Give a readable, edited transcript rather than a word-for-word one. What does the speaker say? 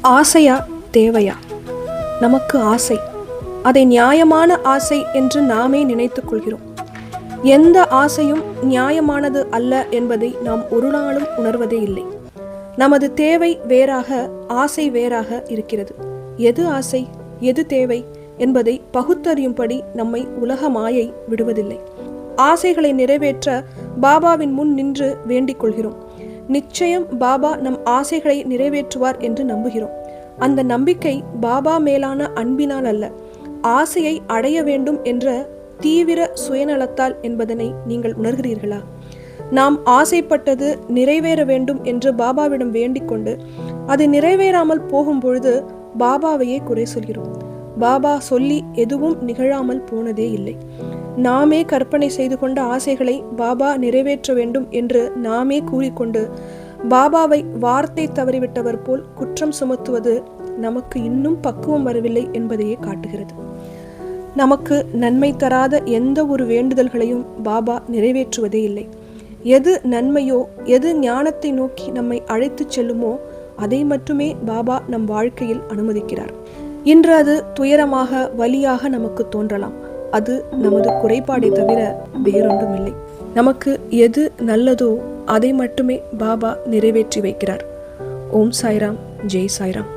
ஆசையா தேவையா? நமக்கு ஆசை, அதை நியாயமான ஆசை என்று நாமே நினைத்துக் கொள்கிறோம். எந்த ஆசையும் நியாயமானது அல்ல என்பதை நாம் ஒரு நாளும் உணர்வதே இல்லை. நமது தேவை வேறாக, ஆசை வேறாக இருக்கிறது. எது ஆசை, எது தேவை என்பதை பகுத்தறியும்படி நம்மை உலக மாயை விடுவதில்லை. ஆசைகளை நிறைவேற்ற பாபாவின் முன் நின்று வேண்டிக் கொள்கிறோம். நிச்சயம் பாபா நம் ஆசைகளை நிறைவேற்றுவார் என்று நம்புகிறோம். அந்த நம்பிக்கை பாபா மேலான அன்பினால் அல்ல, ஆசையை அடைய வேண்டும் என்ற தீவிர சுயநலத்தால் என்பதனை நீங்கள் உணர்கிறீர்களா? நாம் ஆசைப்பட்டது நிறைவேற வேண்டும் என்று பாபாவிடம் வேண்டிக் கொண்டு அது நிறைவேறாமல் போகும் பொழுது பாபாவையே குறை சொல்கிறோம். பாபா சொல்லி எதுவும் நிகழாமல் போனதே இல்லை. நாமே கற்பனை செய்து கொண்ட ஆசைகளை பாபா நிறைவேற்ற வேண்டும் என்று நாமே கூறிக்கொண்டு பாபாவை வார்த்தை தவறிவிட்டவர் போல் குற்றம் சுமத்துவது நமக்கு இன்னும் பக்குவம் வரவில்லை என்பதையே காட்டுகிறது. நமக்கு நன்மை தராத எந்த ஒரு வேண்டுதல்களையும் பாபா நிறைவேற்றுவதே இல்லை. எது நன்மையோ, எது ஞானத்தை நோக்கி நம்மை அழைத்து செல்லுமோ அதை மட்டுமே பாபா நம் வாழ்க்கையில் அனுமதிக்கிறார். இன்று அது துயரமாக, வலியாக நமக்கு தோன்றலாம். அது நமது குறைபாடை தவிர வேறொன்றுமில்லை. நமக்கு எது நல்லதோ அதை மட்டுமே பாபா நிறைவேற்றி வைக்கிறார். ஓம் சாய்ராம், ஜெய் சாய்ராம்.